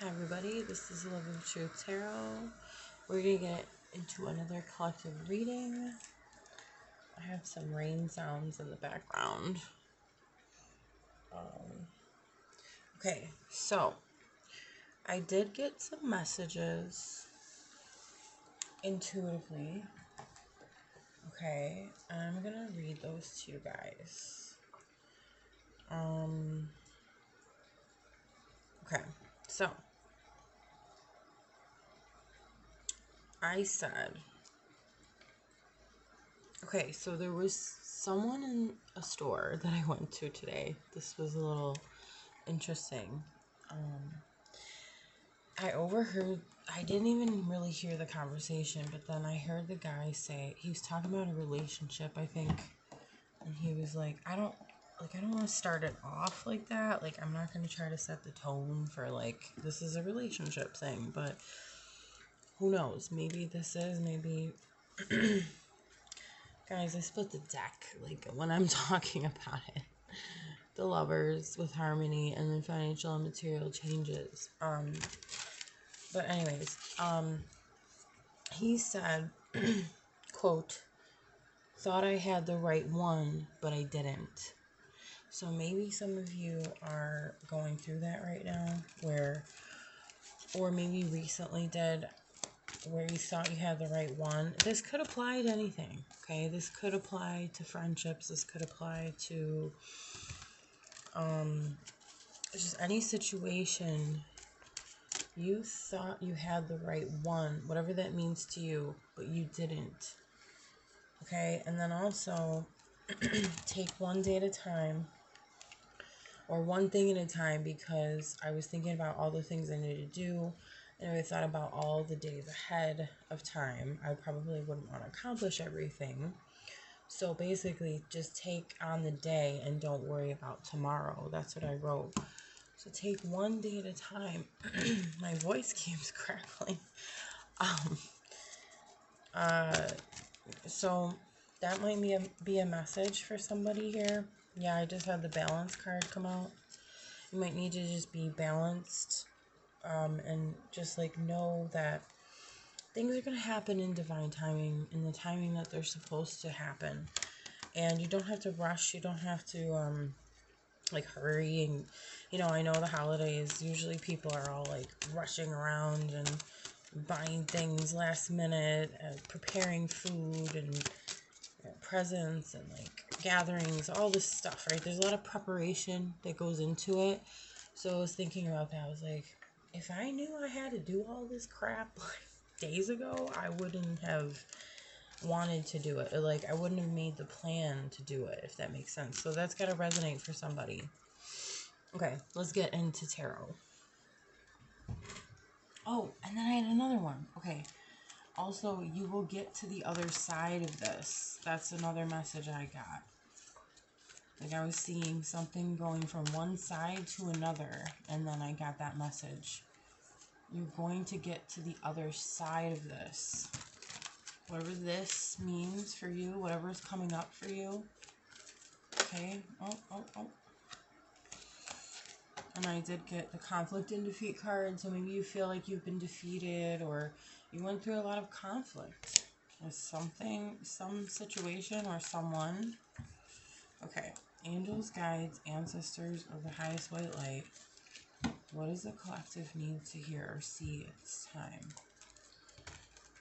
Hi everybody, this is Love of Truth Tarot. We're going to get into another collective reading. I have some rain sounds in the background. Okay, so I did get some messages intuitively. Okay, I'm going to read those to you guys. Okay, so I said, okay, so there was someone in a store that I went to today. This was a little interesting. I overheard, I didn't even really hear the conversation, but then I heard the guy say, he was talking about a relationship, I think, and he was like, I don't want to start it off like that. Like, I'm not going to try to set the tone for, like, this is a relationship thing, but who knows? Maybe this is, maybe... Guys, I split the deck, like, when I'm talking about it. The lovers with harmony and then financial and material changes. But anyways, he said, quote, thought I had the right one, but I didn't. So maybe some of you are going through that right now, or maybe recently did, where you thought you had the right one. This could apply to anything, okay? This could apply to friendships. This could apply to just any situation. You thought you had the right one, whatever that means to you, but you didn't. Okay, and then also take one day at a time, or one thing at a time, because I was thinking about all the things I needed to do, and I thought about all the days ahead of time. I probably wouldn't want to accomplish everything. So basically, just take on the day and don't worry about tomorrow. That's what I wrote. So take one day at a time. My voice keeps crackling. So that might be a message for somebody here. Yeah, I just had the balance card come out. You might need to just be balanced, and just like know that things are going to happen in divine timing, in the timing that they're supposed to happen. And you don't have to rush. You don't have to like hurry. And I know the holidays, usually people are all like rushing around and buying things last minute, preparing food and presents and like gatherings, all this stuff, right? There's a lot of preparation that goes into it. So I was thinking about that. I was like, if I knew I had to do all this crap like days ago, I wouldn't have wanted to do it. Or, like, I wouldn't have made the plan to do it, if that makes sense. So that's got to resonate for somebody. Okay, let's get into tarot. Oh, and then I had another one. Okay. Also, you will get to the other side of this. That's another message I got. Like, I was seeing something going from one side to another, and then I got that message. You're going to get to the other side of this. Whatever this means for you, whatever is coming up for you. Okay. Oh. And I did get the conflict and defeat card, so maybe you feel like you've been defeated, or you went through a lot of conflict with something, some situation, or someone. Okay. Angels, guides, ancestors of the highest white light. What does the collective need to hear or see at this time?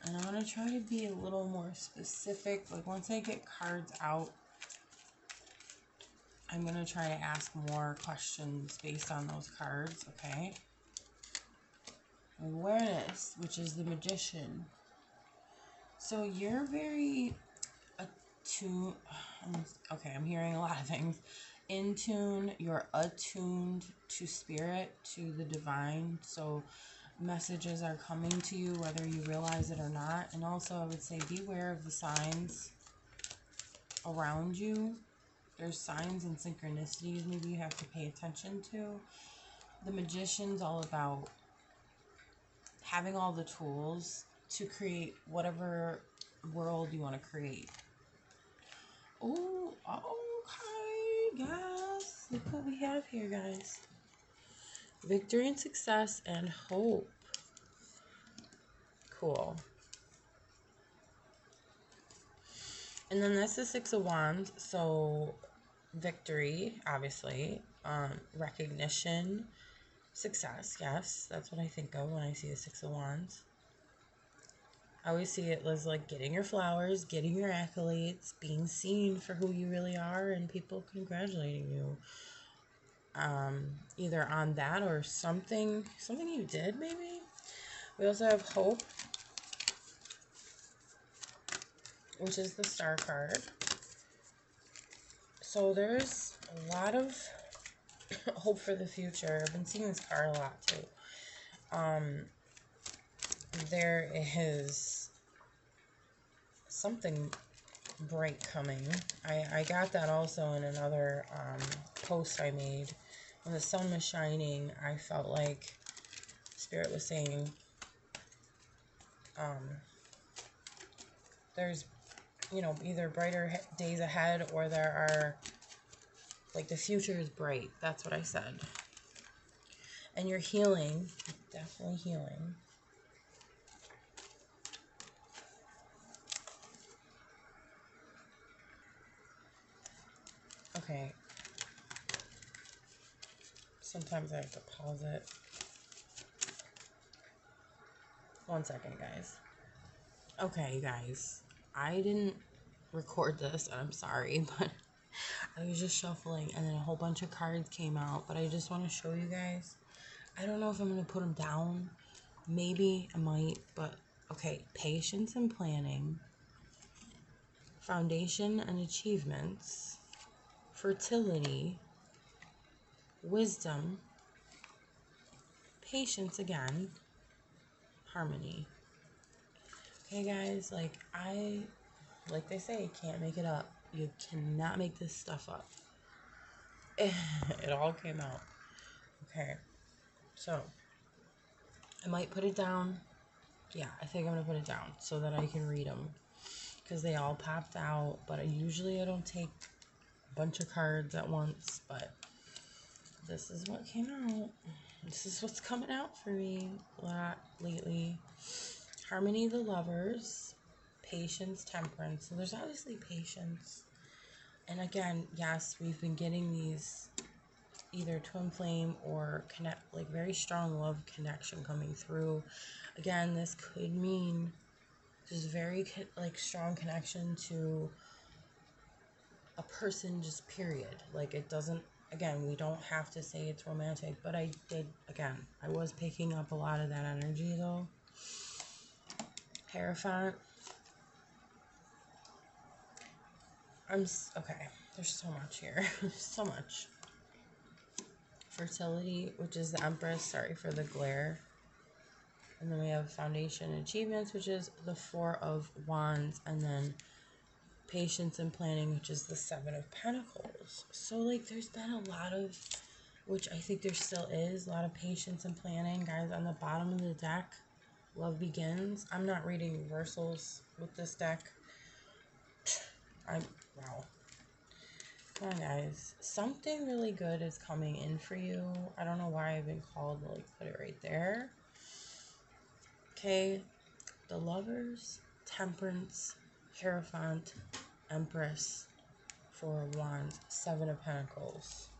And I'm going to try to be a little more specific. Like, once I get cards out, I'm going to try to ask more questions based on those cards, okay? Awareness, which is the Magician. So you're very attuned. Okay, I'm hearing a lot of things. In tune, you're attuned to spirit, to the divine. So messages are coming to you whether you realize it or not. And also, I would say beware of the signs around you. There's signs and synchronicities maybe you have to pay attention to. The Magician's all about having all the tools to create whatever world you want to create. Oh, okay, guys. Look what we have here, guys. Victory and success and hope. Cool. And then that's the Six of Wands. So victory, obviously. Recognition, success. Yes, that's what I think of when I see the Six of Wands. I always see it as like getting your flowers, getting your accolades, being seen for who you really are, and people congratulating you. Either on that or something you did, maybe. We also have hope, which is the Star card. So there's a lot of hope for the future. I've been seeing this card a lot too. There is something bright coming. I got that also in another post I made. When the sun was shining, I felt like Spirit was saying, there's, you know, either brighter days ahead, or there are, like, the future is bright. That's what I said. And you're healing. Definitely healing. Okay. Sometimes I have to pause it. 1 second, guys. Okay, you guys. I didn't record this, and I'm sorry, but I was just shuffling, and then a whole bunch of cards came out, but I just want to show you guys. I don't know if I'm going to put them down. Maybe I might, but okay. Patience and planning. Foundation and achievements. Fertility. Wisdom. Patience again. Harmony. Okay, guys, like they say, can't make it up. You cannot make this stuff up. It all came out. Okay, so I might put it down. Yeah, I think I'm gonna put it down so that I can read them, because they all popped out. But I don't take a bunch of cards at once. But this is what came out. This is what's coming out for me a lot lately. Harmony, the Lovers. Patience, Temperance. So there's obviously patience. And again, yes, we've been getting these either twin flame or connect, like very strong love connection coming through. Again, this could mean just very like strong connection to a person, just period. Like, it doesn't, again, we don't have to say it's romantic, but I was picking up a lot of that energy though. Hierophant. Okay, there's so much here. So much. Fertility, which is the Empress. Sorry for the glare. And then we have Foundation and Achievements, which is the Four of Wands. And then Patience and Planning, which is the Seven of Pentacles. So, like, there's been a lot of, which I think there still is, a lot of patience and planning. Guys, on the bottom of the deck, Love Begins. I'm not reading reversals with this deck. Wow. Come on, guys. Something really good is coming in for you. I don't know why I've been called to, like, put it right there. Okay. The Lovers, Temperance, Hierophant, Empress, Four of Wands, Seven of Pentacles.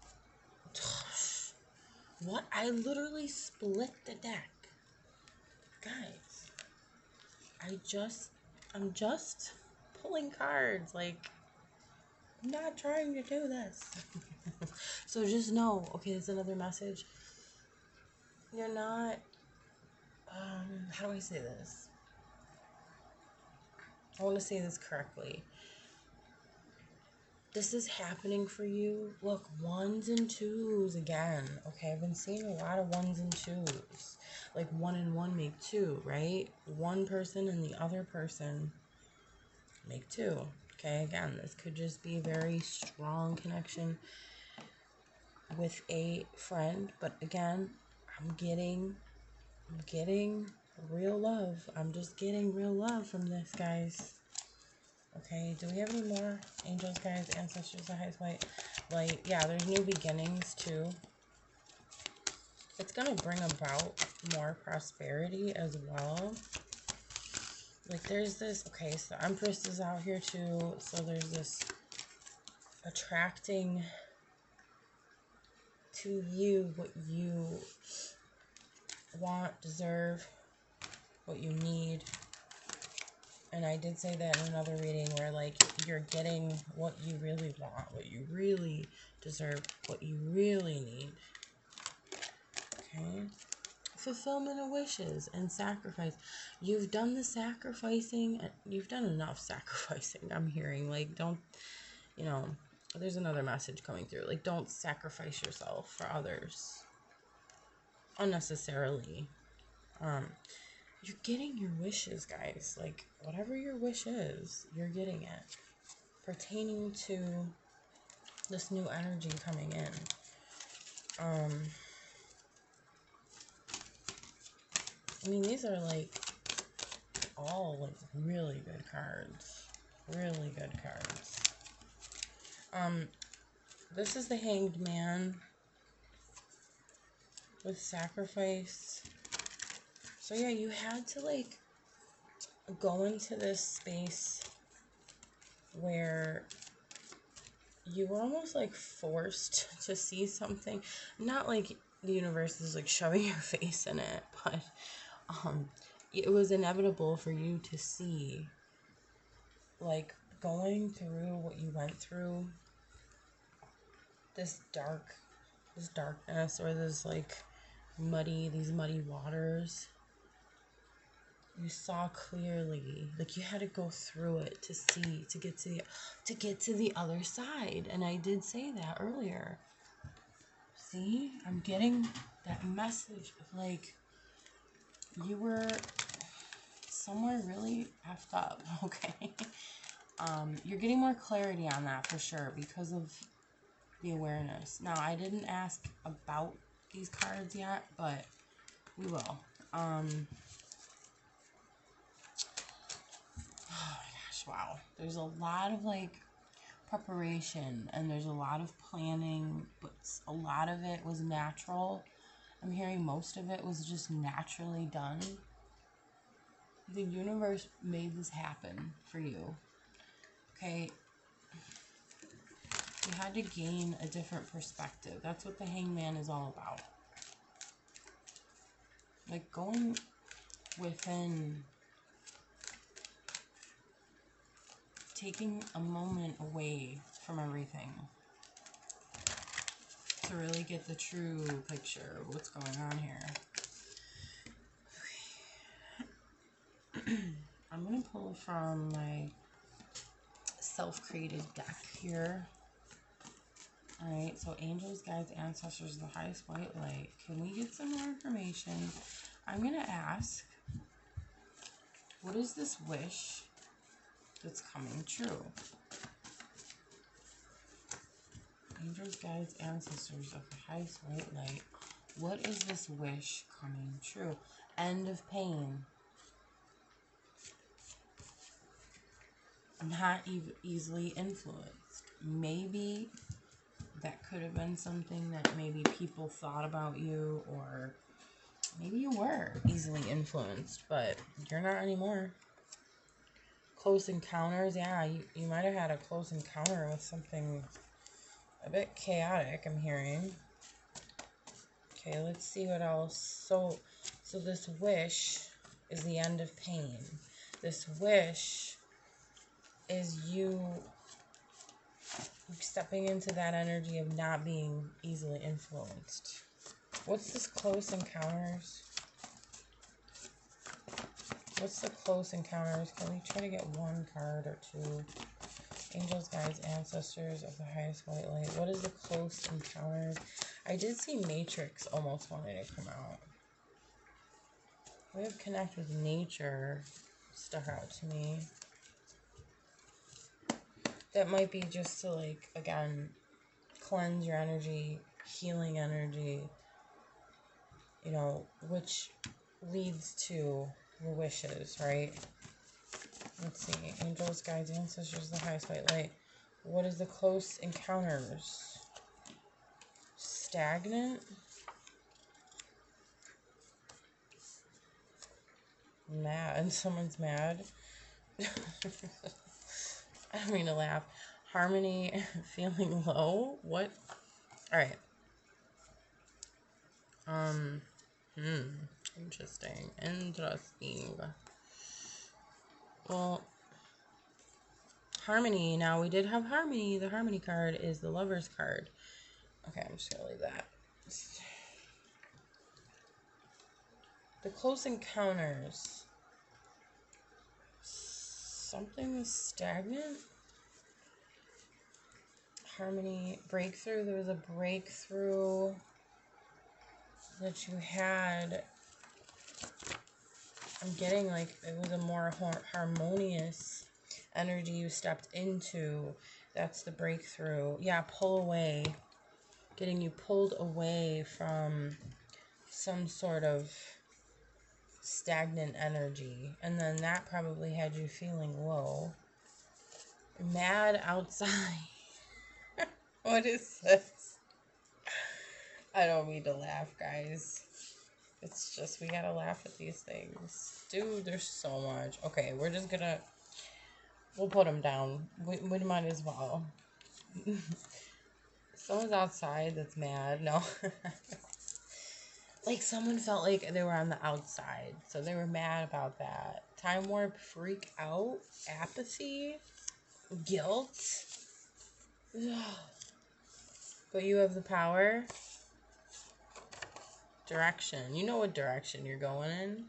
What? I literally split the deck. Guys. I'm just pulling cards. Like, I'm not trying to do this. So just know, okay, there's another message. You're not, how do I say this? I want to say this correctly. This is happening for you. Look, ones and twos again. Okay, I've been seeing a lot of ones and twos. Like, one and one make two, right? One person and the other person make two. Okay, again, this could just be a very strong connection with a friend. But again, I'm getting real love. I'm just getting real love from this, guys. Okay, do we have any more angels, guys, ancestors, the highest white light? Yeah, there's new beginnings too. It's going to bring about more prosperity as well. Like there's this, okay, so Empress is out here too. So there's this attracting to you what you want, deserve, what you need. And I did say that in another reading where like you're getting what you really want, what you really deserve, what you really need. Okay? Fulfillment of wishes and sacrifice. You've done the sacrificing. You've done enough sacrificing, I'm hearing. Like, don't, you know, there's another message coming through. Like, don't sacrifice yourself for others unnecessarily. You're getting your wishes, guys. Like, whatever your wish is, you're getting it. Pertaining to this new energy coming in. I mean, these are, like, all, like, really good cards. Really good cards. This is the Hanged Man with sacrifice. So, yeah, you had to, like, go into this space where you were almost like forced to see something. Not like the universe is like shoving your face in it, but it was inevitable for you to see, like, going through what you went through, this darkness, or this like these muddy waters. You saw clearly, like you had to go through it to see, to get to the other side. And I did say that earlier. See, I'm getting that message of like you were somewhere really effed up. Okay. You're getting more clarity on that for sure because of the awareness. Now, I didn't ask about these cards yet, but we will. Oh my gosh, wow. There's a lot of like preparation and there's a lot of planning, but a lot of it was natural. I'm hearing most of it was just naturally done. The universe made this happen for you. Okay? You had to gain a different perspective. That's what the Hangman is all about. Like going within, taking a moment away from everything to really get the true picture of what's going on here. Okay. I'm going to pull from my self-created deck here. Alright, so angels, guides, ancestors, the highest white light. Can we get some more information? I'm going to ask, what is this wish that's coming true? Angels, guides, ancestors of the highest white light. What is this wish coming true? End of pain. Not easily influenced. Maybe that could have been something that maybe people thought about you, or maybe you were easily influenced, but you're not anymore. Close encounters. Yeah, you might have had a close encounter with something a bit chaotic, I'm hearing. Okay, let's see what else. So this wish is the end of pain. This wish is you stepping into that energy of not being easily influenced. What's this close encounters? What's the close encounters? Can we try to get one card or two? Angels, guides, ancestors of the highest white light. What is the close encounters? I did see Matrix almost wanting to come out. We have connect with nature stuck out to me. That might be just to, like, again, cleanse your energy, healing energy, you know, which leads to your wishes, right? Let's see. Angels, guides, ancestors, the highest white light. What is the close encounters? Stagnant? mad. Someone's mad. I don't mean to laugh. Harmony feeling low? What? Alright. Interesting. Interesting. Well, Harmony. Now, we did have Harmony. The Harmony card is the Lover's card. Okay, I'm just gonna leave that. The Close Encounters. Something was stagnant? Harmony. Breakthrough. There was a breakthrough that you had. I'm getting like it was a more harmonious energy you stepped into. That's the breakthrough. Yeah, pull away. Getting you pulled away from some sort of stagnant energy. And then that probably had you feeling low. Mad outside. What is this? I don't mean to laugh, guys. It's just, we gotta laugh at these things. Dude, there's so much. Okay, we're just gonna... We'll put them down. We might as well. Someone's outside that's mad. No. Like, someone felt like they were on the outside. So they were mad about that. Time warp, freak out, apathy, guilt. But you have the power. Direction. You know what direction you're going in.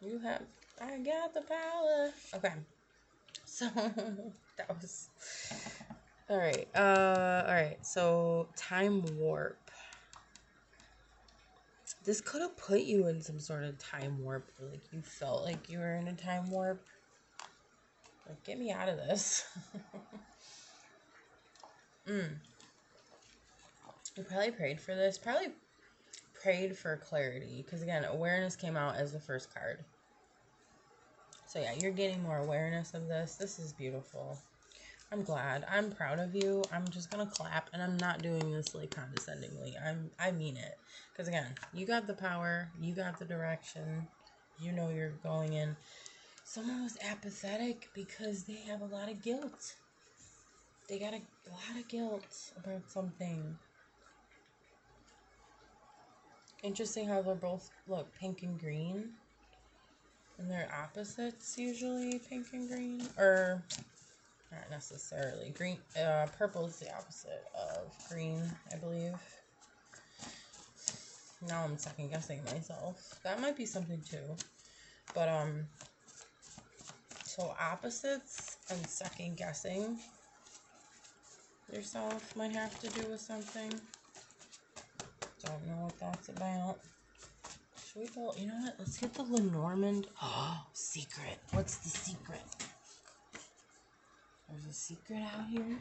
You have... I got the power. Okay. So, that was... Alright. Alright. So, time warp. This could have put you in some sort of time warp. Like, you felt like you were in a time warp. Like, get me out of this. You probably prayed for this. Probably prayed for clarity. Because, again, awareness came out as the first card. So, yeah, you're getting more awareness of this. This is beautiful. I'm glad. I'm proud of you. I'm just going to clap. And I'm not doing this, like, condescendingly. I mean it. Because, again, you got the power. You got the direction. You know you're going in. Someone was apathetic because they have a lot of guilt. They got a lot of guilt about something. Interesting how they're both, look, pink and green. And they're opposites, usually, pink and green. Or, not necessarily. Green, purple is the opposite of green, I believe. Now I'm second guessing myself. That might be something too. But, so opposites and second guessing yourself might have to do with something. Don't know what that's about. Should we go, you know what? Let's get the Lenormand. Oh, secret. What's the secret? There's a secret out here.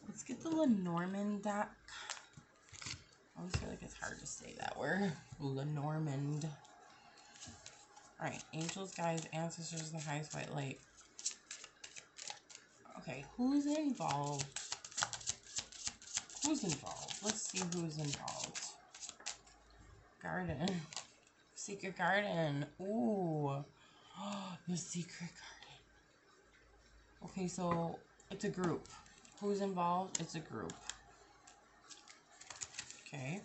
Let's get the Lenormand deck. I always feel like it's hard to say that word. Lenormand. Alright, angels, guides, ancestors, the highest white light. Okay, who's involved? Who's involved? Let's see who's involved. Garden. Secret garden. Ooh. The secret garden. Okay, so it's a group. Who's involved? It's a group. Okay.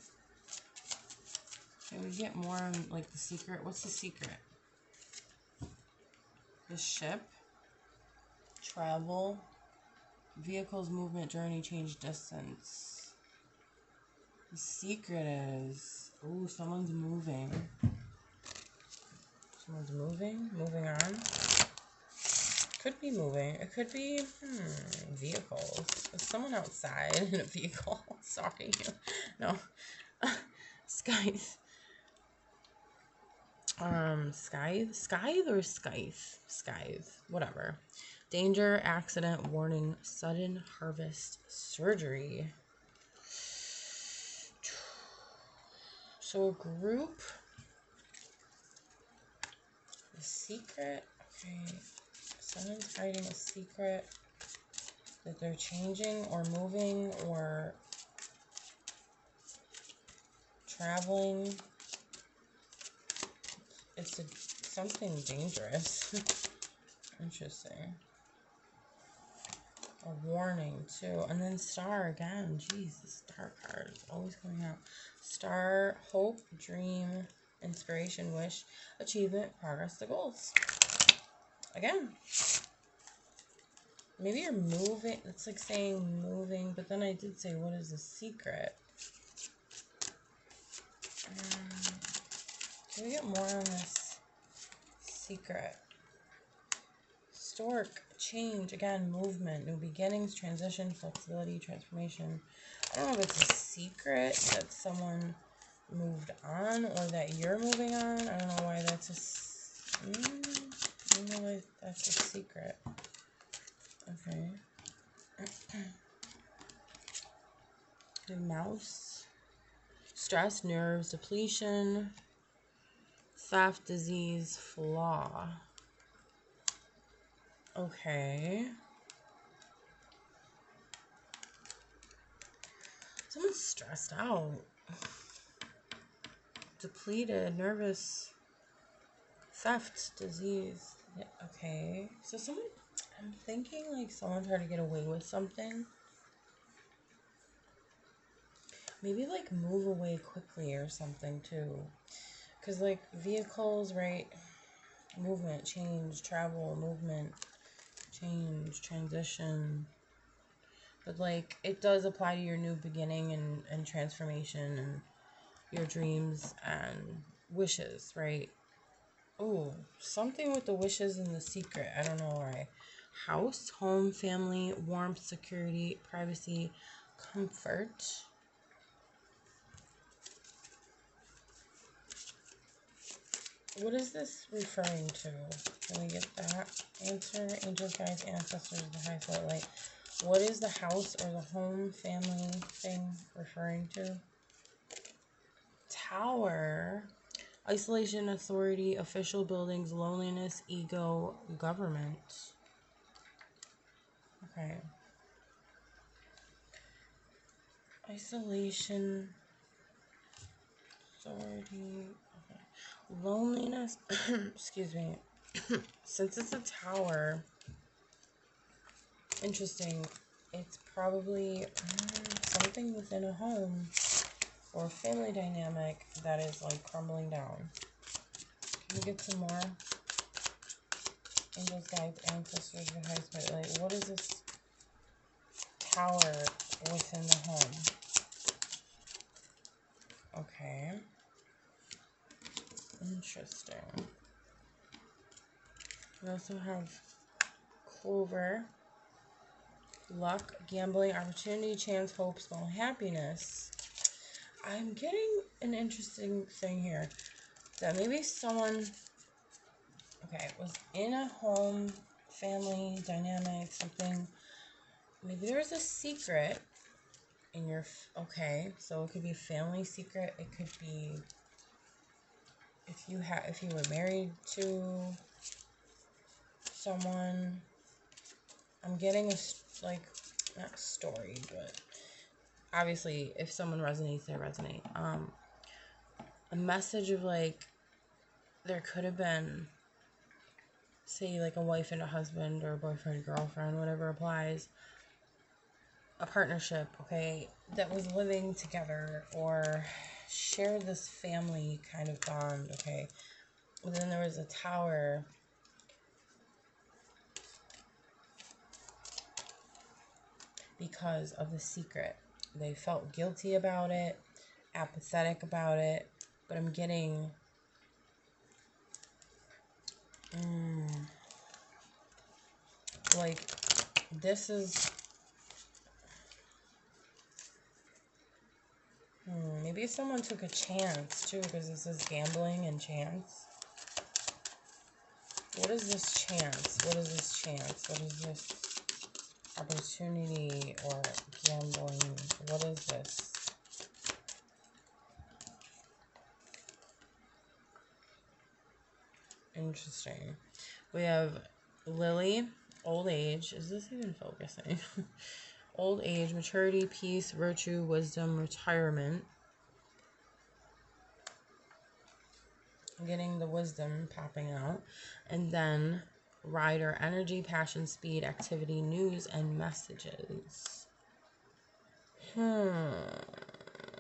Can we get more on, like, the secret? What's the secret? The ship. Travel. Vehicles, movement, journey, change, distance. The secret is... Ooh, someone's moving. Someone's moving? Moving on? Could be moving. It could be, vehicles. Is someone outside in a vehicle stalking you? No. Scythe. Scythe or Scythe? Scythe. Whatever. Danger, accident, warning, sudden harvest, surgery. So a group. The secret. Okay. Someone's hiding a secret that they're changing or moving or traveling. it's something dangerous. Interesting. A warning, too. And then star again. Jeez, the star card is always coming out. Star, hope, dream, inspiration, wish, achievement, progress to goals. Again. Maybe you're moving. It's like saying moving, but then I did say, what is the secret? Can we get more on this secret? Stork, change, again, movement, new beginnings, transition, flexibility, transformation. I don't know if it's a secret that someone moved on or that you're moving on. I don't know why that's I don't know why that's a secret. Okay. The mouse. Stress, nerves, depletion, theft, disease, flaw. Okay. Someone's stressed out. Depleted, nervous, theft, disease. Yeah, okay. So I'm thinking like someone tried to get away with something. Maybe like move away quickly or something too. Because like vehicles, right? Movement, change, travel, movement, change, transition. But like it does apply to your new beginning and transformation and your dreams and wishes, right? Oh, something with the wishes and the secret. I don't know why. House, home, family, warmth, security, privacy, comfort. What is this referring to? Can we get that answer? Angels, guides, ancestors, the highest light. What is the house or the home family thing referring to? Tower. Isolation, authority, official buildings, loneliness, ego, government. Okay. Isolation, authority, okay. Loneliness, excuse me. Since it's a tower, interesting. It's probably something within a home or family dynamic that is like crumbling down. Can we get some more? Angels, guides, ancestors, your highest spirit. Like, what is this tower within the home? Okay. Interesting. We also have clover, luck, gambling, opportunity, chance, hope, small happiness. I'm getting an interesting thing here. That maybe someone, okay, was in a home, family, dynamic, something. Maybe there's a secret in your, okay, so it could be a family secret. It could be if you were married to someone. I'm getting like, not a story, but obviously if someone resonates, they resonate. A message of like, there could have been, say like a wife and a husband or a boyfriend, girlfriend, whatever applies, a partnership, okay, that was living together or share this family kind of bond, okay. And then there was a tower. Because of the secret. They felt guilty about it, apathetic about it, but I'm getting like this is maybe someone took a chance too, because this is gambling and chance. What is this chance? What is this chance? What is this opportunity or gambling? What is this? Interesting. We have Lily, old age. Is this even focusing? Old age, maturity, peace, virtue, wisdom, retirement. I'm getting the wisdom popping out. And then rider energy, passion, speed, activity, news, and messages.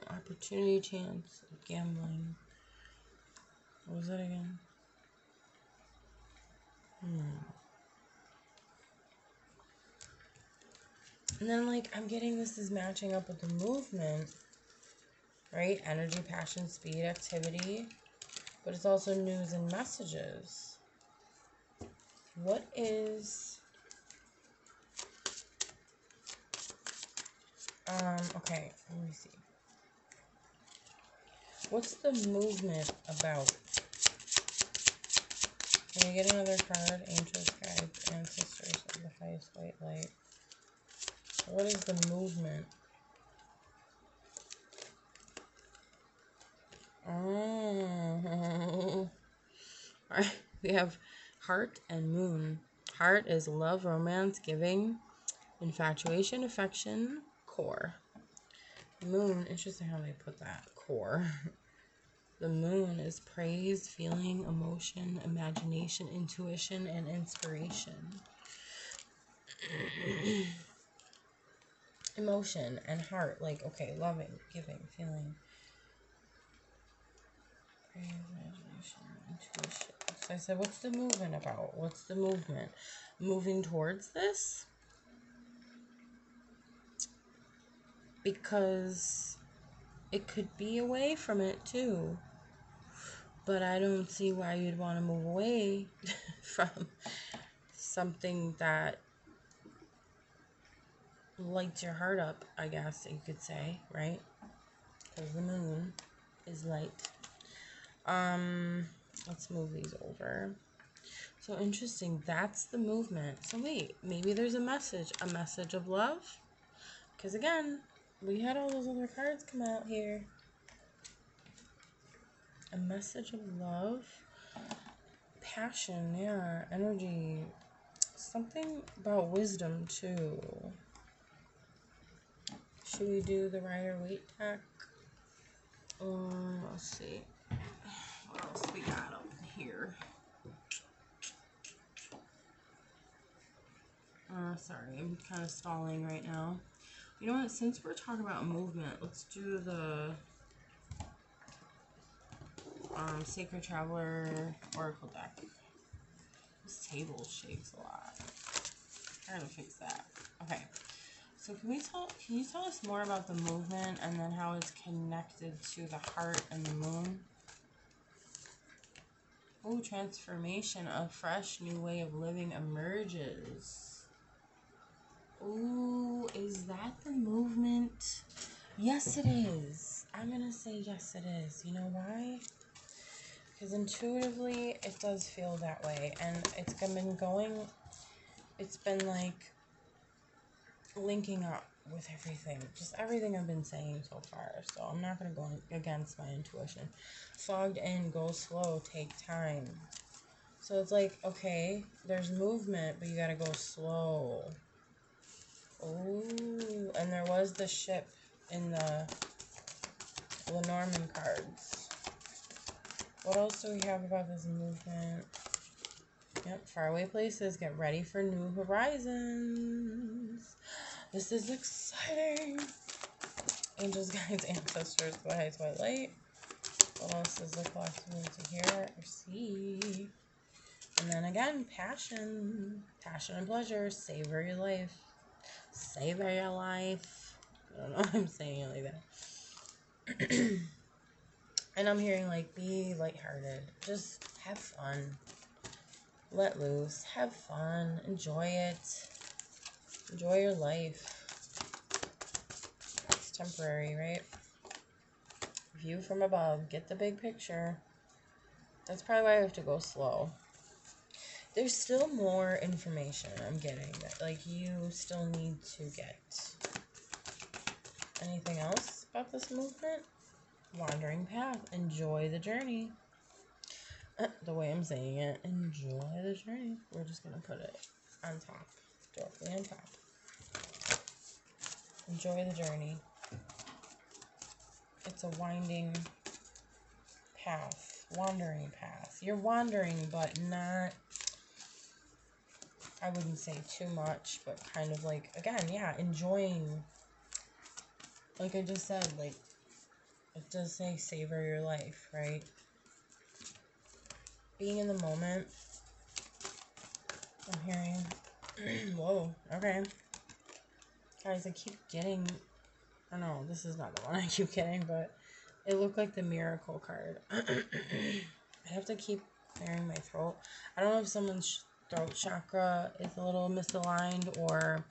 Opportunity, chance, gambling. What was that again? And then, like, I'm getting this is matching up with the movement, right? Energy, passion, speed, activity. But it's also news and messages. What is... okay, let me see. What's the movement about? Can we get another card? Angels, guides, ancestors of the highest white light. What is the movement? Oh. Alright, we have heart and moon. Heart is love, romance, giving, infatuation, affection, core. Moon, interesting how they put that, core. The moon is praise, feeling, emotion, imagination, intuition, and inspiration. Emotion and heart, like, okay, loving, giving, feeling. Praise, imagination, intuition. So I said, what's the movement about? What's the movement? Moving towards this? Because it could be away from it too. But I don't see why you'd want to move away from something that lights your heart up, I guess you could say, right? Because the moon is light. Let's move these over. So interesting, that's the movement. So wait, maybe there's a message of love? Because again, we had all those other cards come out here. A message of love. Passion, yeah, energy. Something about wisdom too. Should we do the Rider Waite deck? Let's see. What else we got up here? Sorry, I'm kind of stalling right now. You know what? Since we're talking about movement, let's do the Sacred Traveler Oracle deck. This table shakes a lot. I gotta fix that. Okay. So can you tell us more about the movement and then how it's connected to the heart and the moon? Oh, transformation. A fresh new way of living emerges. Ooh, is that the movement? Yes, it is. I'm gonna say yes, it is. You know why? Because intuitively, it does feel that way. And it's been like linking up with everything. Just everything I've been saying so far. So I'm not going to go against my intuition. Fogged in, go slow, take time. So it's like, okay, there's movement, but you got to go slow. Ooh, and there was the ship in the Lenormand cards. What else do we have about this movement? Yep, faraway places, get ready for new horizons. This is exciting. Angels, guides, ancestors, the highest white light. What else is the collectible to hear or see? And then again, passion. Passion and pleasure. Savor your life. Savor your life. I don't know why I'm saying it like that. And I'm hearing like, be lighthearted. Just have fun. Let loose. Have fun. Enjoy it. Enjoy your life. It's temporary, right? View from above. Get the big picture. That's probably why I have to go slow. There's still more information I'm getting that, like, you still need to get. Anything else about this movement? Wandering path. Enjoy the journey. The way I'm saying it. Enjoy the journey. We're just going to put it on top. Directly on top. Enjoy the journey. It's a winding path. wandering path. You're wandering, but not, I wouldn't say too much, but kind of like, again, yeah, enjoying. Like I just said, like, it does say savor your life, right? Being in the moment. I'm hearing, whoa, okay. Guys, I keep getting, I know, this is not the one I keep getting, but it looked like the miracle card. I have to keep clearing my throat. I don't know if someone's throat chakra is a little misaligned, or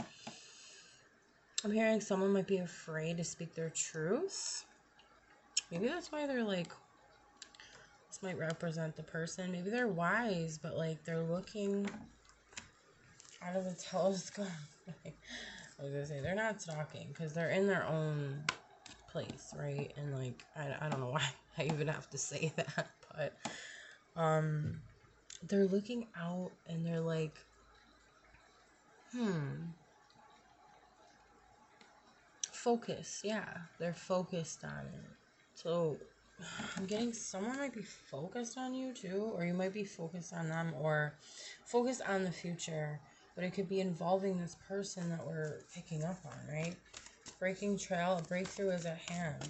I'm hearing someone might be afraid to speak their truth. Maybe that's why they're like, this might represent the person. Maybe they're wise, but like they're looking out of a telescope. I was gonna say, they're not stalking because they're in their own place, right? And like, I don't know why I even have to say that, but they're looking out and they're like, focus. Yeah, they're focused on it. So I'm getting someone might be focused on you too, or you might be focused on them, or focused on the future, but it could be involving this person that we're picking up on, right? Breaking trail, a breakthrough is at hand.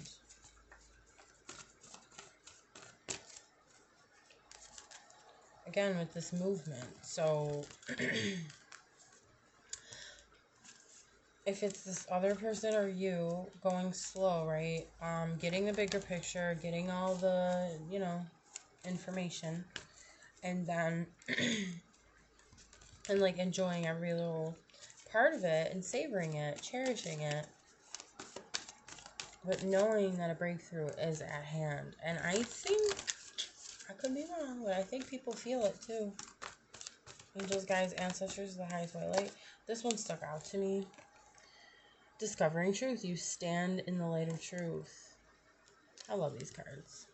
Again, with this movement. So if it's this other person or you going slow, right? Getting the bigger picture, getting all the, you know, information, and then and like enjoying every little part of it and savoring it, cherishing it, but knowing that a breakthrough is at hand. And I think, I could be wrong, but I think people feel it too. Angels, guides, ancestors, the highest white light. This one stuck out to me. Discovering truth. You stand in the light of truth. I love these cards.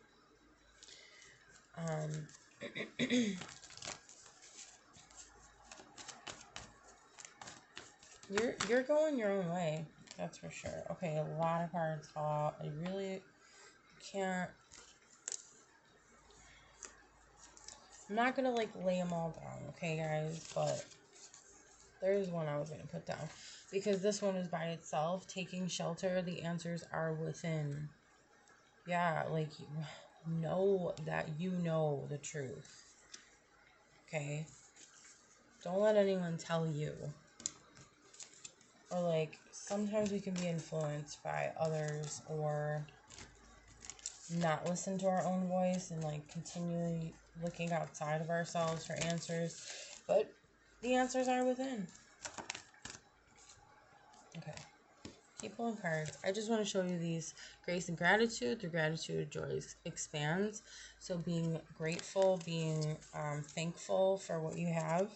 You're going your own way. That's for sure. Okay, a lot of cards fall out. I really can't. I'm not gonna like lay them all down, okay, guys? But there's one I was gonna put down because this one is by itself. Taking shelter. The answers are within. Yeah, like know that you know the truth. Okay. Don't let anyone tell you. Or like sometimes we can be influenced by others, or not listen to our own voice and like continually looking outside of ourselves for answers, but the answers are within. Okay, keep pulling cards. I just want to show you these grace and gratitude. Through gratitude, joy expands. So being grateful, being thankful for what you have.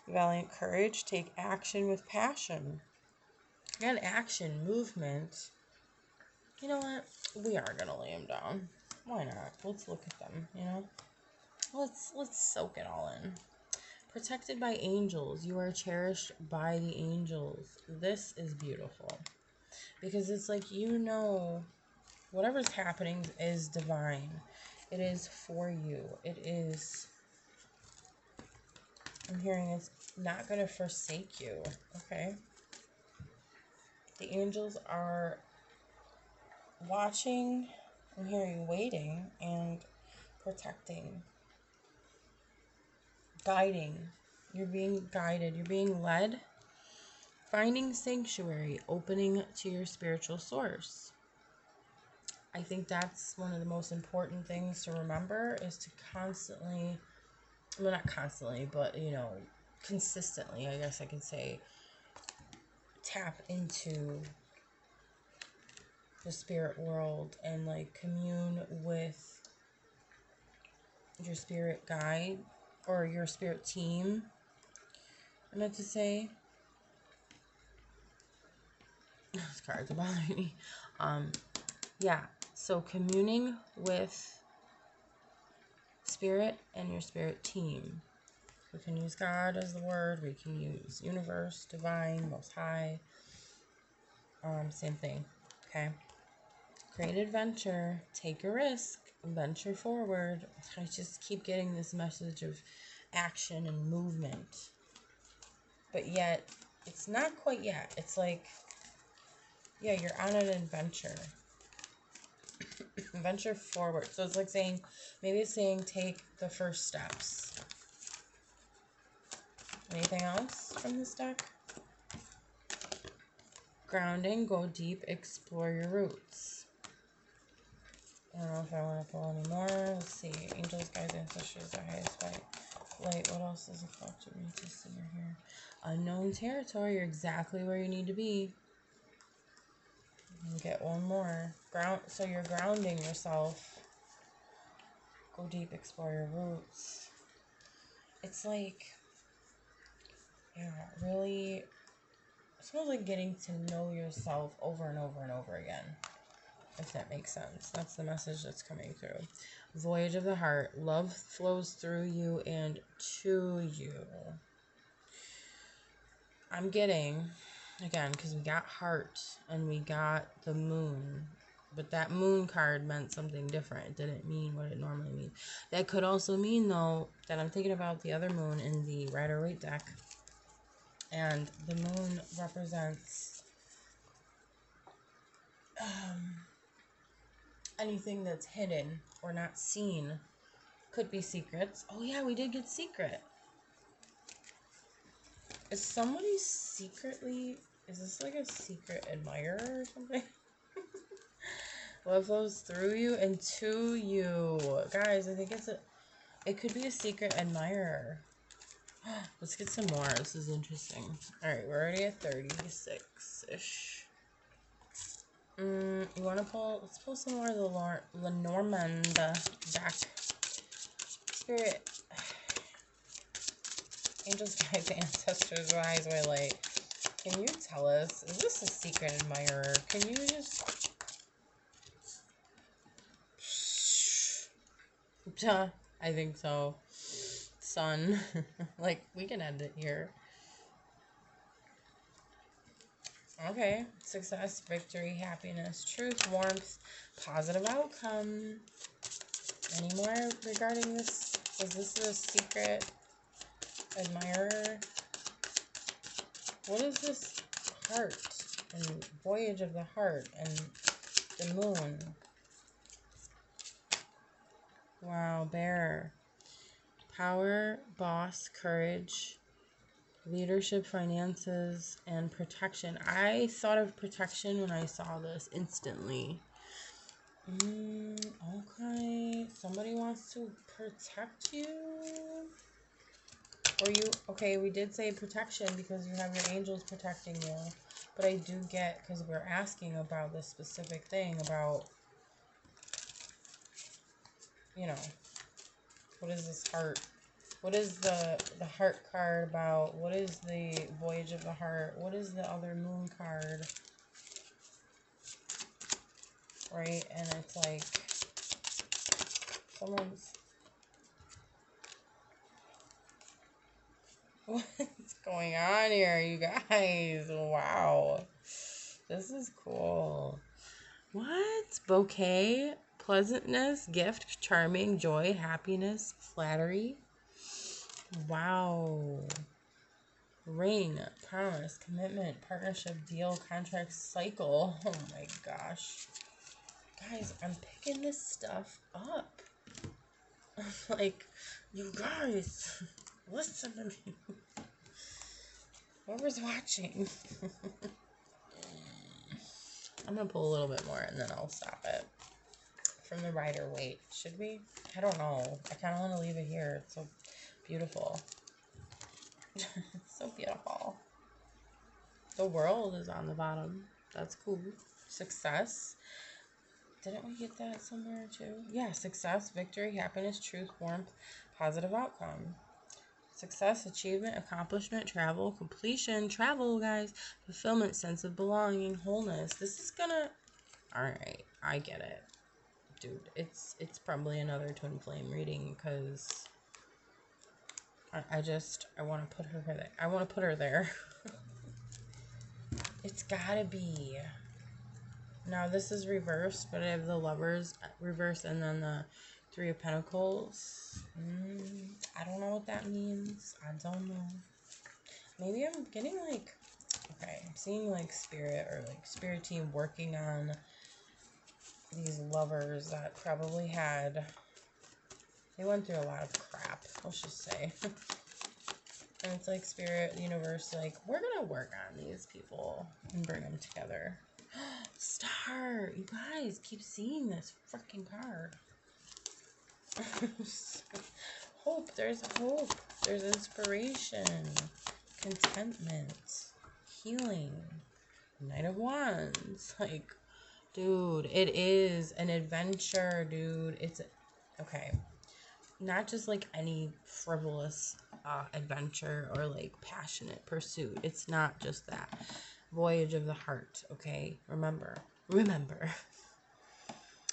Valiant courage. Take action with passion. And action, movement. You know what? We are gonna lay them down. Why not? Let's look at them, you know? Let's soak it all in. Protected by angels. You are cherished by the angels. This is beautiful. Because it's like, you know, whatever's happening is divine. It is for you. It is, I'm hearing it's not going to forsake you. Okay? The angels are watching, I'm hearing waiting and protecting. Guiding. You're being guided. You're being led. Finding sanctuary. Opening to your spiritual source. I think that's one of the most important things to remember, is to constantly, well, not constantly, but, you know, consistently, I guess I can say, tap into the spirit world and like commune with your spirit guide or your spirit team. I meant to say, those cards are bothering me. Yeah, so communing with spirit and your spirit team. We can use God as the word. We can use universe, divine, most high. Same thing. Okay. Create adventure. Take a risk. venture forward. I just keep getting this message of action and movement. But yet, it's not quite yet. It's like, yeah, you're on an adventure. Venture forward. So it's like saying, maybe it's saying take the first steps. Anything else from this deck? Grounding, go deep, explore your roots. I don't know if I want to pull any more. Let's see. Angels, guides, ancestors, the highest light. What else does it fluctuate me to see here? Unknown territory. You're exactly where you need to be. And get one more. So you're grounding yourself. Go deep, explore your roots. It's like, yeah, really, it's almost like getting to know yourself over and over and over again. If that makes sense. That's the message that's coming through. Voyage of the heart. Love flows through you and to you. I'm getting, again, because we got heart and we got the moon. But that moon card meant something different. It didn't mean what it normally means. That could also mean, though, that I'm thinking about the other moon in the Rider-Waite deck. And the moon represents anything that's hidden or not seen. Could be secrets. Oh yeah, we did get secret. Is somebody secretly... Is this like a secret admirer or something? Love flows through you and to you. Guys, I think it could be a secret admirer. Let's get some more. This is interesting. Alright, we're already at 36-ish. You want to pull... Let's pull some more of the Lenormand deck. Spirit. Angels, guides, ancestors, rise, white light. Can you tell us, is this a secret admirer? Can you just... Duh, I think so. Sun. Like, we can end it here. Okay. Success, victory, happiness, truth, warmth, positive outcome. Any more regarding this? Is this a secret admirer? What is this heart and voyage of the heart and the moon? Wow, bear. Power, boss, courage, leadership, finances, and protection. I thought of protection when I saw this instantly. Okay. Somebody wants to protect you? Or you... Okay, we did say protection because you have your angels protecting you. But I do get, because we're asking about this specific thing about, you know, what is this heart? What is the heart card about? What is the voyage of the heart? What is the other moon card? Right? And it's like someone's... What's going on here, you guys? Wow. This is cool. What? Bouquet, pleasantness, gift, charming, joy, happiness, flattery. Wow. Ring, promise, commitment, partnership, deal, contract, cycle. Oh my gosh. Guys, I'm picking this stuff up. I'm like, you guys, listen to me. Whoever's watching. I'm going to pull a little bit more and then I'll stop it. From the Rider-Waite. Should we? I don't know. I kind of want to leave it here. It's so beautiful. It's so beautiful. The world is on the bottom. That's cool. Success. Didn't we get that somewhere too? Yeah, success, victory, happiness, truth, warmth, positive outcome. Success, achievement, accomplishment, travel, completion, travel, guys, fulfillment, sense of belonging, wholeness. This is gonna... Alright, I get it. Dude, it's probably another twin flame reading because I want to put her there. I want to put her there. It's gotta be. Now this is reversed, but I have the Lovers reversed and then the Three of Pentacles. I don't know what that means. I don't know. Maybe I'm getting like, okay, I'm seeing like spirit or like spirit team working on these lovers that probably had, they went through a lot of crap, let's just say. And it's like spirit, universe, like, we're gonna work on these people and bring them together. Star! You guys keep seeing this freaking card. Hope. There's hope. There's inspiration. Contentment. Healing. Knight of Wands. Like, dude, it is an adventure, dude. It's, okay. Not just like any frivolous adventure or like passionate pursuit. It's not just that. Voyage of the heart, okay? Remember. Remember.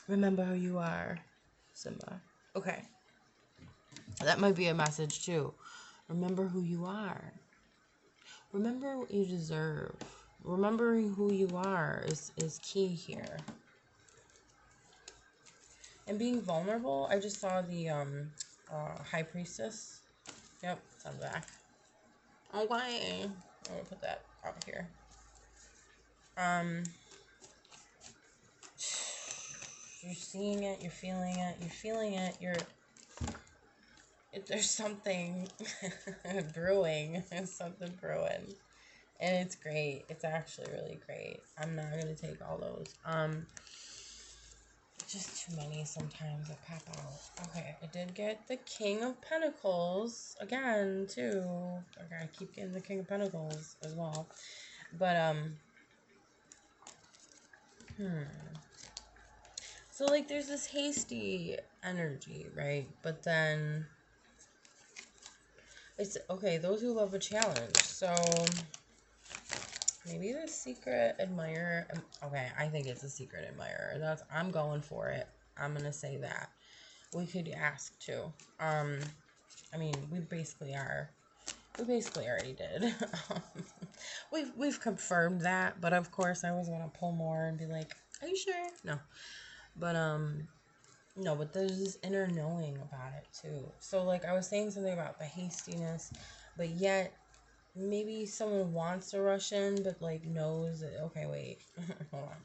Remember who you are, Simba. Okay. That might be a message too. Remember who you are. Remember what you deserve. Remembering who you are is key here. And being vulnerable, I just saw the High Priestess. Yep, it's on the back. Okay. I'm gonna put that out here. You're seeing it, you're feeling it, there's something brewing. There's something brewing. And it's great. It's actually really great. I'm not gonna take all those. Just too many sometimes that pop out. Okay, I did get the King of Pentacles again too. Okay, I keep getting the King of Pentacles as well. But so like there's this hasty energy, right? But then it's okay, those who love a challenge. So maybe the secret admirer. Okay, I think it's a secret admirer. I'm going for it. I'm gonna say that. We could ask too. I mean, we basically are. We basically already did. We've confirmed that, but of course I was gonna pull more and be like, "Are you sure?" No, but no, but there's this inner knowing about it too. So like I was saying something about the hastiness, but yet maybe someone wants to rush in, but like knows that, okay, wait, hold on.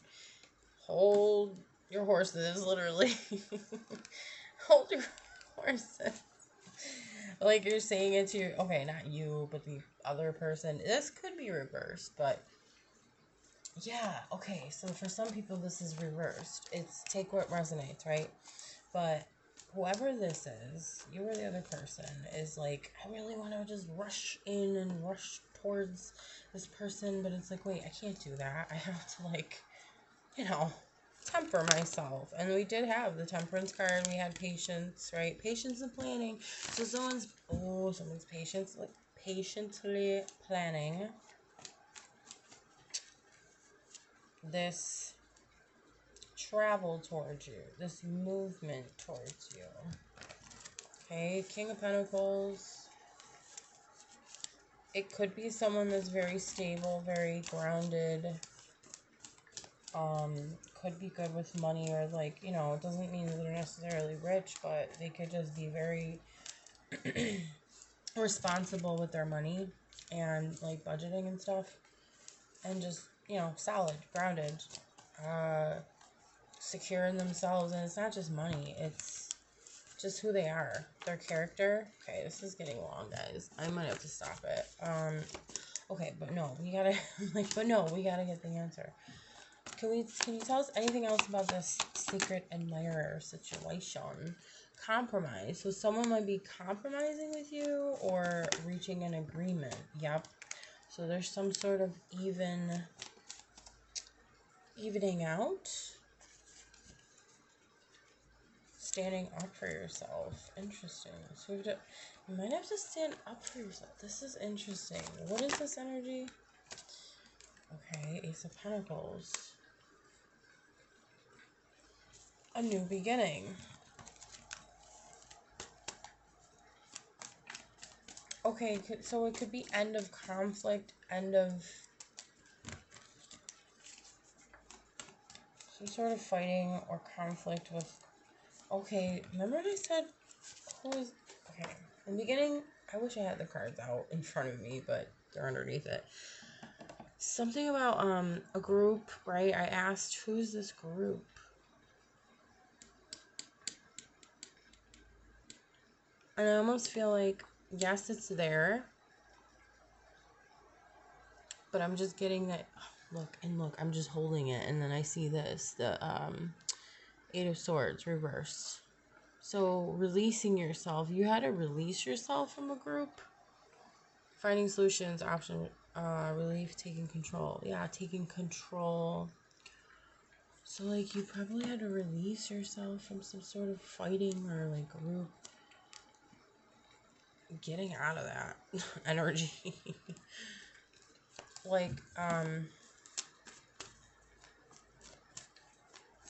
Hold your horses, literally. Hold your horses. Like you're saying it to your, okay, not you, but the other person. This could be reversed, but yeah, okay. So for some people, this is reversed. It's take what resonates, right? But whoever this is, you or the other person, is like, I really want to just rush in and rush towards this person, but it's like, wait, I can't do that. I have to, like, temper myself. And we did have the Temperance card. We had patience, right? Patience and planning. So someone's patience, like, patiently planning this travel towards you, this movement towards you. Okay, King of Pentacles. It could be someone that's very stable, very grounded. Could be good with money, or like, it doesn't mean that they're necessarily rich, but they could just be very responsible with their money and like budgeting and stuff. And just, solid, grounded, secure in themselves. And it's not just money, it's just who they are, their character. Okay, this is getting long, guys. I might have to stop it. Okay, but no, we gotta we gotta get the answer. Can you tell us anything else about this secret admirer situation? Compromise. So someone might be compromising with you or reaching an agreement. Yep. So there's some sort of evening out. Standing up for yourself. Interesting. So you might have to stand up for yourself. This is interesting. What is this energy? Okay, Ace of Pentacles. A new beginning. Okay, so it could be end of conflict, end of some sort of fighting or conflict with... Okay, remember I said who is... Okay, in the beginning, I wish I had the cards out in front of me, but they're underneath it. Something about a group, right? I asked, who's this group? And I almost feel like, yes, it's there. But I'm just getting that, look, I'm just holding it. And then I see this, the Eight of Swords reversed. So releasing yourself, you had to release yourself from a group. Finding solutions, option, relief, taking control. Yeah, taking control. So, like, you probably had to release yourself from some sort of fighting or, like, group. Getting out of that energy. Like,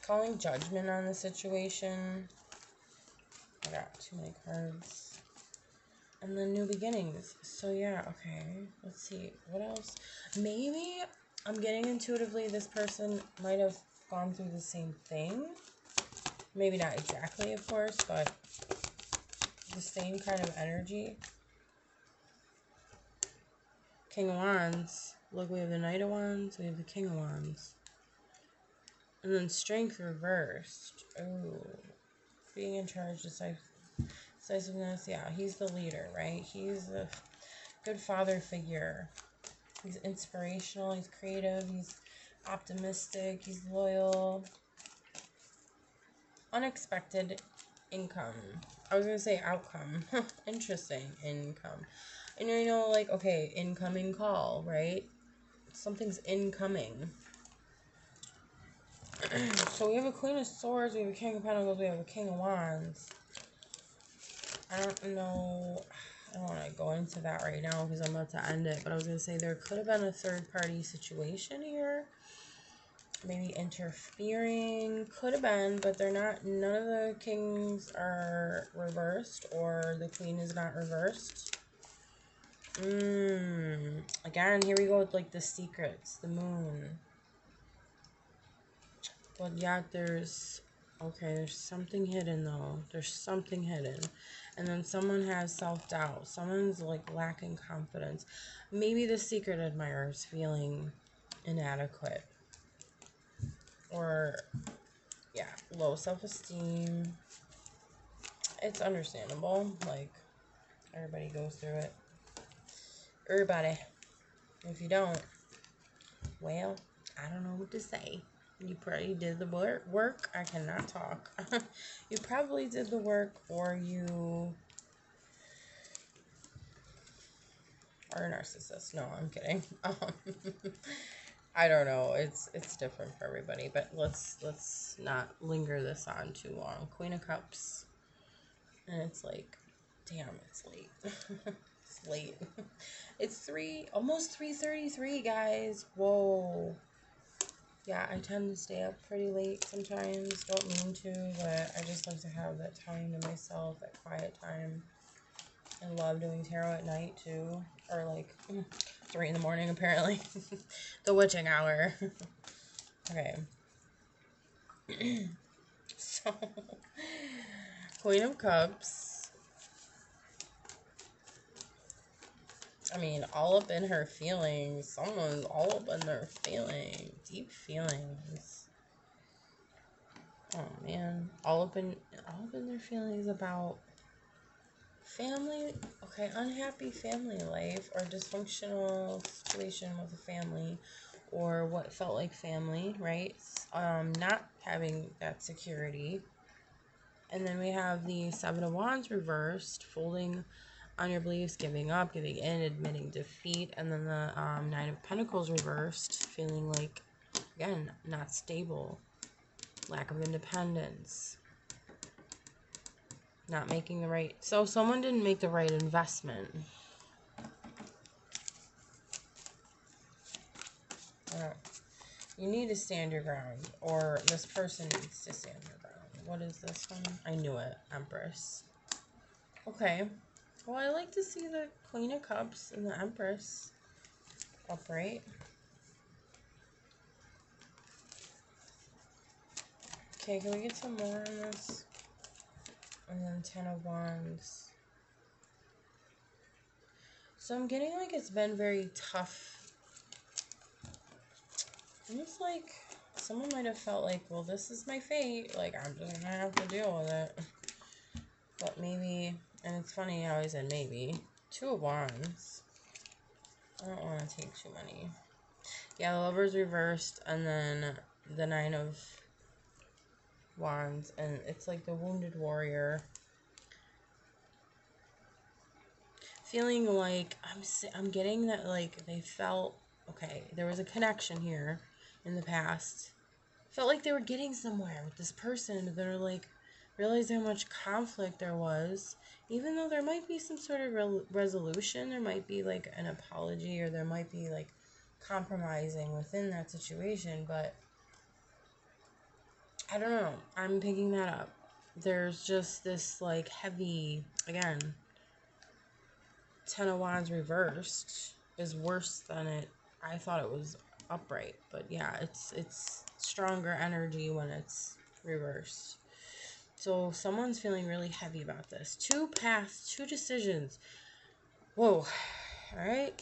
calling judgment on the situation. I got too many cards. And then new beginnings. So, yeah, okay. Let's see. What else? Maybe I'm getting intuitively this person might have gone through the same thing. Maybe not exactly, of course, but the same kind of energy. King of Wands. Look, we have the Knight of Wands. We have the King of Wands. And then Strength reversed. Oh. Being in charge, decisiveness. Yeah, he's the leader, right? He's a good father figure. He's inspirational. He's creative. He's optimistic. He's loyal. Unexpected income. I was going to say outcome. Interesting. Income. And you know, like, okay, incoming call, right? Something's incoming. So we have a Queen of Swords, we have a King of Pentacles, we have a King of Wands. I don't know. I don't want to go into that right now because I'm about to end it. But I was going to say there could have been a third-party situation here. Maybe interfering. Could have been, but they're not. None of the kings are reversed or the queen is not reversed. Again, here we go with like the secrets, the moon. But yeah, there's something hidden though. There's something hidden. And then someone has self-doubt. Someone's like lacking confidence. Maybe the secret admirer is feeling inadequate. Or, yeah, low self-esteem. It's understandable. Like, everybody goes through it. Everybody. If you don't, well, I don't know what to say. You probably did the work. I cannot talk. You probably did the work, or you are a narcissist. No, I'm kidding. I don't know. It's different for everybody, but let's not linger this on too long. Queen of Cups, and it's like, damn, it's late. It's late. It's almost 3:33, guys. Whoa. Yeah, I tend to stay up pretty late sometimes. Don't mean to, but I just like to have that time to myself, that quiet time. I love doing tarot at night, too. Or, like, 3 in the morning, apparently. The witching hour. Okay. So, Queen of Cups. I mean, all up in her feelings. Someone's all up in their feelings. Deep feelings. Oh, man. All up in their feelings about family. Okay, unhappy family life or dysfunctional situation with a family or what felt like family, right? Not having that security. And then we have the Seven of Wands reversed, folding on your beliefs, giving up, giving in, admitting defeat. And then the Nine of Pentacles reversed, feeling like, again, not stable, lack of independence, not making the right... So someone didn't make the right investment. You need to stand your ground, or this person needs to stand their ground. What is this one? I knew it. Empress. Okay. Well, I like to see the Queen of Cups and the Empress upright. Okay, can we get some more on this? And then 10 of Wands. So I'm getting like it's been very tough. Almost like someone might have felt like, well, this is my fate. Like, I'm just gonna have to deal with it. But maybe, and it's funny how I said maybe. 2 of Wands. I don't want to take too many. Yeah, the Lover's reversed, and then the 9 of Wands, and it's like the wounded warrior. Feeling like I'm getting that like they felt okay. There was a connection here in the past. Felt like they were getting somewhere with this person, but they're like realized how much conflict there was. Even though there might be some sort of resolution, there might be like an apology, or there might be like compromising within that situation, but I don't know. I'm picking that up. There's just this like heavy, again, 10 of Wands reversed is worse than I thought it was upright. But yeah, it's stronger energy when it's reversed. So someone's feeling really heavy about this. 2 paths, 2 decisions. Whoa. All right.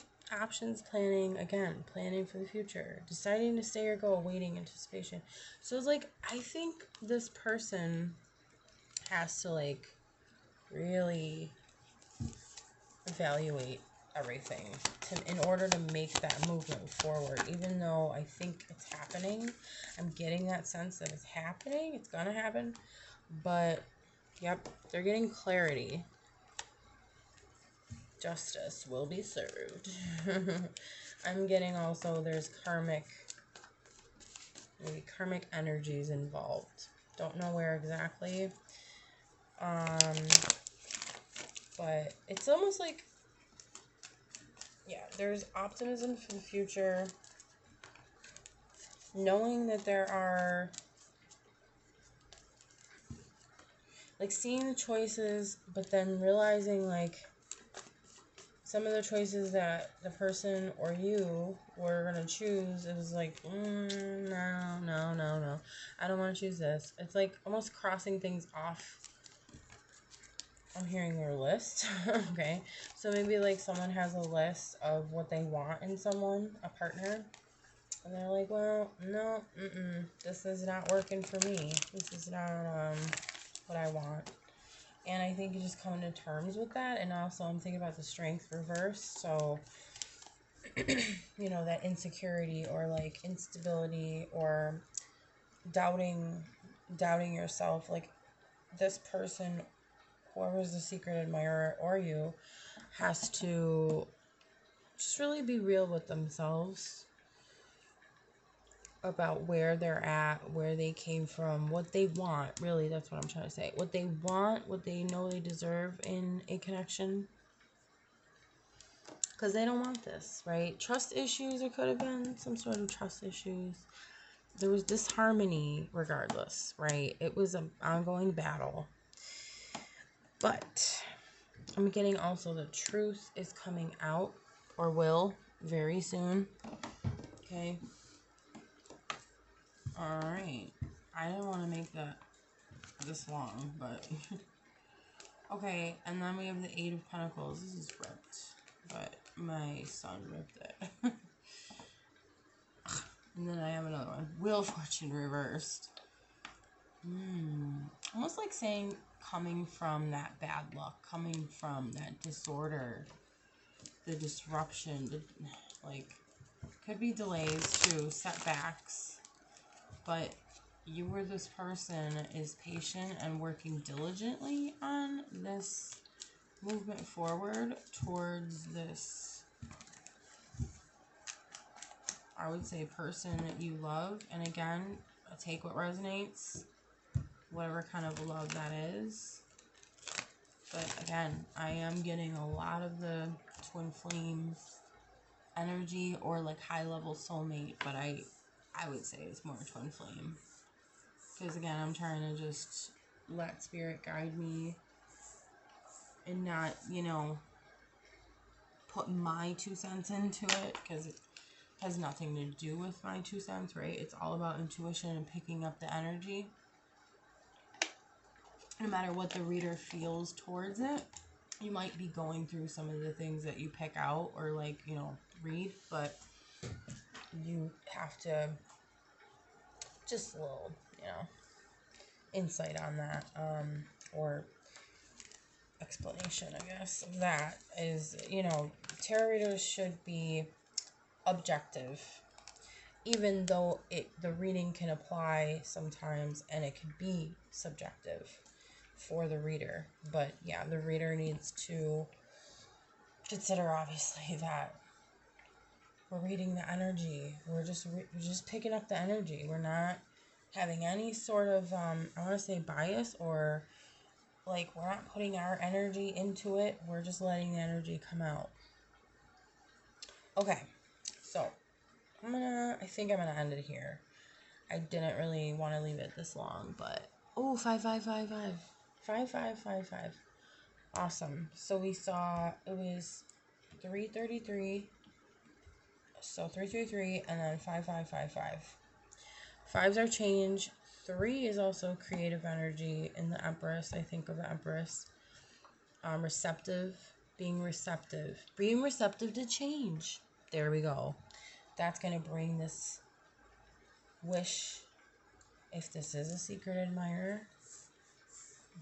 Options, planning, again, planning for the future. Deciding to stay or go, waiting, anticipation. So it's like, I think this person has to like really evaluate everything in order to make that movement forward. Even though I think it's happening, I'm getting that sense that it's happening, it's gonna happen. But yep, they're getting clarity. Justice will be served. I'm getting also there's maybe karmic energies involved. Don't know where exactly. But it's almost like, yeah, there's optimism for the future. Knowing that there are, like, seeing the choices, but then realizing, like, some of the choices that the person or you were going to choose, it was like, no. I don't want to choose this. It's like almost crossing things off. I'm hearing their list. Okay. So maybe like someone has a list of what they want in someone, a partner. And they're like, well, no, this is not working for me. This is not what I want. And I think you just come to terms with that. And also I'm thinking about the Strength reverse. So, you know, that insecurity or like instability or doubting yourself. Like this person, whoever's the secret admirer or you, has to just really be real with themselves about where they're at, where they came from, what they want. Really, that's what I'm trying to say. What they want, what they know they deserve in a connection. Because they don't want this, right? Trust issues, there could have been some sort of trust issues. There was disharmony regardless, right? It was an ongoing battle. But I'm getting also the truth is coming out, or will, very soon. Okay. Alright. I didn't want to make that this long, but okay. And then we have the 8 of Pentacles. This is ripped, but my son ripped it. And then I have another one, Wheel of Fortune reversed. Almost like saying coming from that bad luck, coming from that disorder, the disruption, like could be delays too, setbacks, but you or this person is patient and working diligently on this movement forward towards this, I would say, person that you love. And again, take what resonates, whatever kind of love that is. But again, I am getting a lot of the twin flames energy, or like high level soulmate, but I would say it's more twin flame. Because again, I'm trying to just let spirit guide me and not, you know, put my 2 cents into it, because it has nothing to do with my 2 cents, right? It's all about intuition and picking up the energy. no matter what the reader feels towards it, you might be going through some of the things that you pick out or like, you know, read, but you have to just a little, you know, insight on that, or explanation, I guess, of that is, you know, tarot readers should be objective, even though the reading can apply sometimes and it can be subjective for the reader. But yeah, the reader needs to consider obviously that we're reading the energy. We're just picking up the energy. We're not having any sort of I want to say bias, or like we're not putting our energy into it. We're just letting the energy come out. Okay, so I think I'm gonna end it here. I didn't really want to leave it this long, but oh, 5555, 5555. Awesome. So we saw it was 333. So 333 and then 5555. Fives are change. 3 is also creative energy in the Empress. I think of the Empress. Receptive, being receptive to change. There we go. That's going to bring this wish, if this is a secret admirer,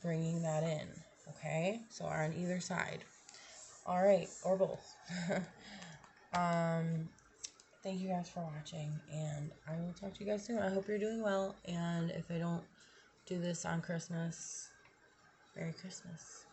bringing that in. Okay, so on either side. All right, or both. Thank you guys for watching, and I will talk to you guys soon. I hope you're doing well, and if I don't do this on Christmas, Merry Christmas.